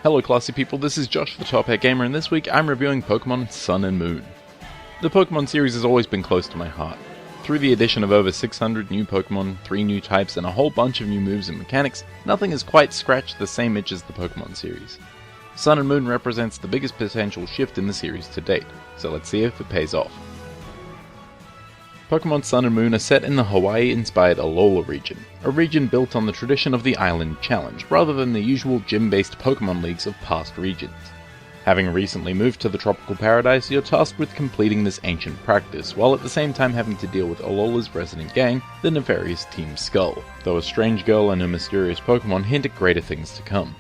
Hello classy people, this is Josh the Top Hat Gamer, and this week I'm reviewing Pokemon Sun and Moon. The Pokemon series has always been close to my heart. Through the addition of over 600 new Pokemon, 3 new types, and a whole bunch of new moves and mechanics, nothing has quite scratched the same itch as the Pokemon series. Sun and Moon represents the biggest potential shift in the series to date, so let's see if it pays off. Pokemon Sun and Moon are set in the Hawaii-inspired Alola region, a region built on the tradition of the Island Challenge, rather than the usual gym-based Pokemon leagues of past regions. Having recently moved to the tropical paradise, you're tasked with completing this ancient practice, while at the same time having to deal with Alola's resident gang, the nefarious Team Skull, though a strange girl and her mysterious Pokemon hint at greater things to come.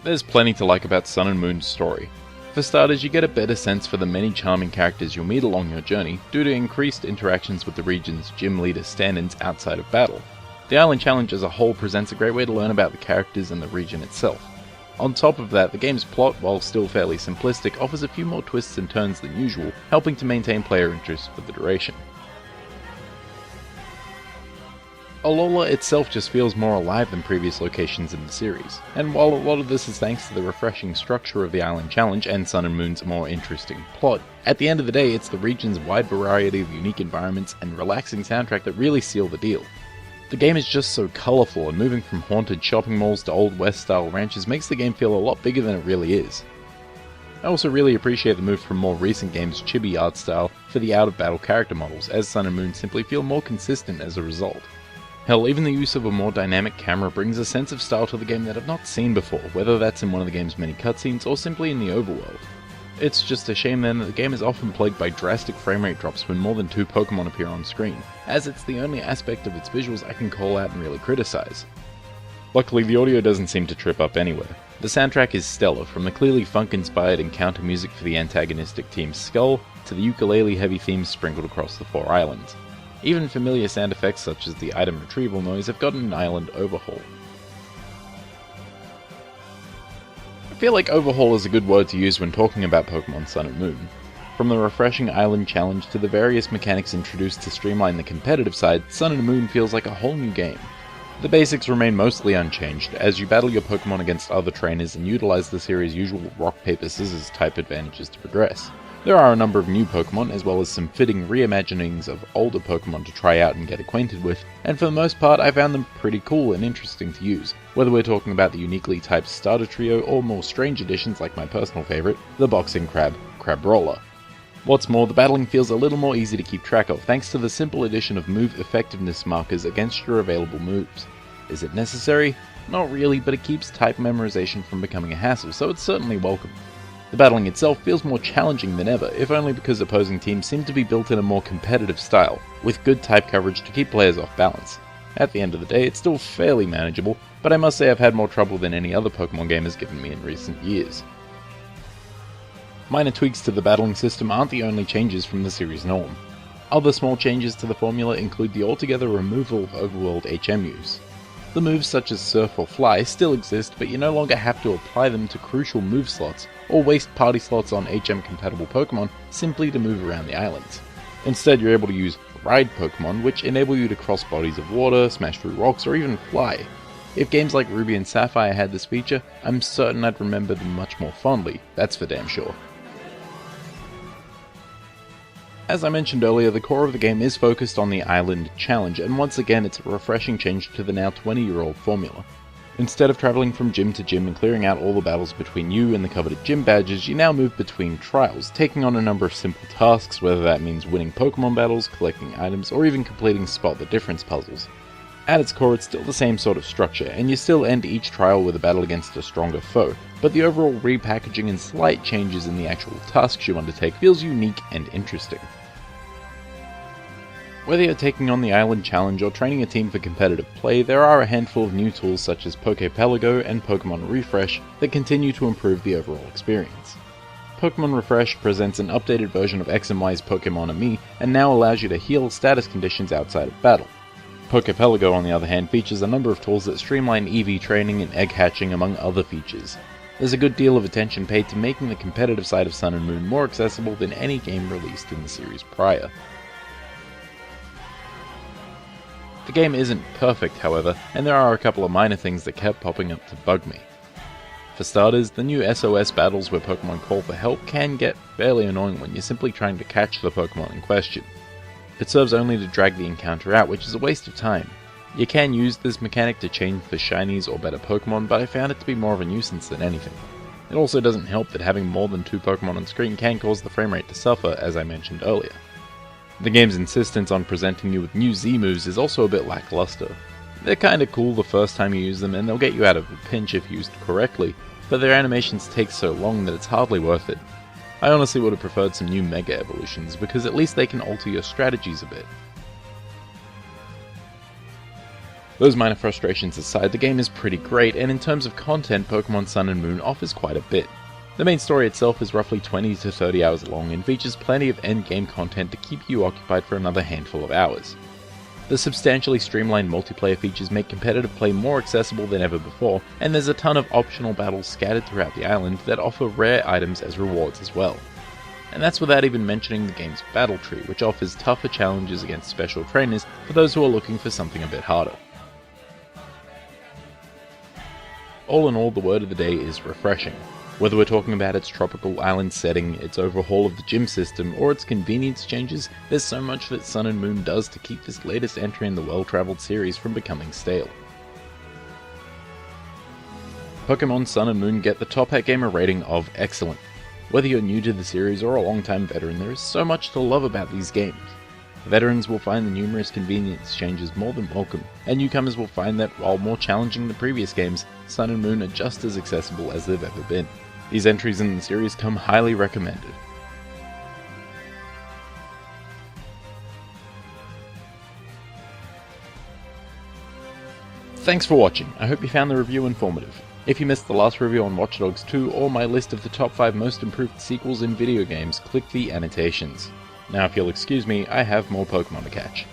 There's plenty to like about Sun and Moon's story. For starters, you get a better sense for the many charming characters you'll meet along your journey due to increased interactions with the region's gym leader stand-ins outside of battle. The Island Challenge as a whole presents a great way to learn about the characters and the region itself. On top of that, the game's plot, while still fairly simplistic, offers a few more twists and turns than usual, helping to maintain player interest for the duration. Alola itself just feels more alive than previous locations in the series, and while a lot of this is thanks to the refreshing structure of the Island Challenge and Sun and Moon's more interesting plot, at the end of the day it's the region's wide variety of unique environments and relaxing soundtrack that really seal the deal. The game is just so colourful, and moving from haunted shopping malls to Old West style ranches makes the game feel a lot bigger than it really is. I also really appreciate the move from more recent games' chibi art style for the out-of-battle character models, as Sun and Moon simply feel more consistent as a result. Hell, even the use of a more dynamic camera brings a sense of style to the game that I've not seen before, whether that's in one of the game's many cutscenes or simply in the overworld. It's just a shame then that the game is often plagued by drastic framerate drops when more than 2 Pokemon appear on screen, as it's the only aspect of its visuals I can call out and really criticize. Luckily, the audio doesn't seem to trip up anywhere. The soundtrack is stellar, from the clearly funk-inspired encounter music for the antagonistic Team Skull, to the ukulele-heavy themes sprinkled across the 4 islands. Even familiar sound effects such as the item retrieval noise have gotten an island overhaul. I feel like overhaul is a good word to use when talking about Pokemon Sun and Moon. From the refreshing Island Challenge to the various mechanics introduced to streamline the competitive side, Sun and Moon feels like a whole new game. The basics remain mostly unchanged, as you battle your Pokemon against other trainers and utilize the series' usual rock, paper, scissors type advantages to progress. There are a number of new Pokemon, as well as some fitting reimaginings of older Pokemon to try out and get acquainted with, and for the most part I found them pretty cool and interesting to use, whether we're talking about the uniquely typed starter trio or more strange additions like my personal favourite, the boxing crab, Crabrawler. What's more, the battling feels a little more easy to keep track of thanks to the simple addition of move effectiveness markers against your available moves. Is it necessary? Not really, but it keeps type memorization from becoming a hassle, so it's certainly welcome. The battling itself feels more challenging than ever, if only because opposing teams seem to be built in a more competitive style, with good type coverage to keep players off balance. At the end of the day, it's still fairly manageable, but I must say I've had more trouble than any other Pokemon game has given me in recent years. Minor tweaks to the battling system aren't the only changes from the series norm. Other small changes to the formula include the altogether removal of overworld HM use. The moves such as Surf or Fly still exist, but you no longer have to apply them to crucial move slots, or waste party slots on HM-compatible Pokemon simply to move around the islands. Instead, you're able to use Ride Pokemon, which enable you to cross bodies of water, smash through rocks, or even fly. If games like Ruby and Sapphire had this feature, I'm certain I'd remember them much more fondly, that's for damn sure. As I mentioned earlier, the core of the game is focused on the Island Challenge, and once again it's a refreshing change to the now 20-year-old formula. Instead of travelling from gym to gym and clearing out all the battles between you and the coveted gym badges, you now move between trials, taking on a number of simple tasks, whether that means winning Pokemon battles, collecting items, or even completing Spot the Difference puzzles. At its core, it's still the same sort of structure, and you still end each trial with a battle against a stronger foe, but the overall repackaging and slight changes in the actual tasks you undertake feels unique and interesting. Whether you're taking on the Island Challenge or training a team for competitive play, there are a handful of new tools such as Pokepelago and Pokemon Refresh that continue to improve the overall experience. Pokemon Refresh presents an updated version of X and Y's Pokemon and Me, and now allows you to heal status conditions outside of battle. Pokepelago, on the other hand, features a number of tools that streamline EV training and egg hatching, among other features. There's a good deal of attention paid to making the competitive side of Sun and Moon more accessible than any game released in the series prior. The game isn't perfect, however, and there are a couple of minor things that kept popping up to bug me. For starters, the new SOS battles where Pokemon call for help can get fairly annoying when you're simply trying to catch the Pokemon in question. It serves only to drag the encounter out, which is a waste of time. You can use this mechanic to chain for shinies or better Pokemon, but I found it to be more of a nuisance than anything. It also doesn't help that having more than 2 Pokemon on screen can cause the frame rate to suffer, as I mentioned earlier. The game's insistence on presenting you with new Z moves is also a bit lackluster. They're kinda cool the first time you use them, and they'll get you out of a pinch if used correctly, but their animations take so long that it's hardly worth it. I honestly would have preferred some new Mega Evolutions, because at least they can alter your strategies a bit. Those minor frustrations aside, the game is pretty great, and in terms of content, Pokemon Sun and Moon offers quite a bit. The main story itself is roughly 20 to 30 hours long and features plenty of endgame content to keep you occupied for another handful of hours. The substantially streamlined multiplayer features make competitive play more accessible than ever before, and there's a ton of optional battles scattered throughout the island that offer rare items as rewards as well. And that's without even mentioning the game's battle tree, which offers tougher challenges against special trainers for those who are looking for something a bit harder. All in all, the word of the day is refreshing. Whether we're talking about its tropical island setting, its overhaul of the gym system, or its convenience changes, there's so much that Sun and Moon does to keep this latest entry in the well-travelled series from becoming stale. Pokemon Sun and Moon get the Top Hat Gamer rating of excellent. Whether you're new to the series or a long-time veteran, there is so much to love about these games. Veterans will find the numerous convenience changes more than welcome, and newcomers will find that while more challenging than previous games, Sun and Moon are just as accessible as they've ever been. These entries in the series come highly recommended. Thanks for watching, I hope you found the review informative. If you missed the last review on Watch Dogs 2 or my list of the top 5 most improved sequels in video games, click the annotations. Now if you'll excuse me, I have more Pokemon to catch.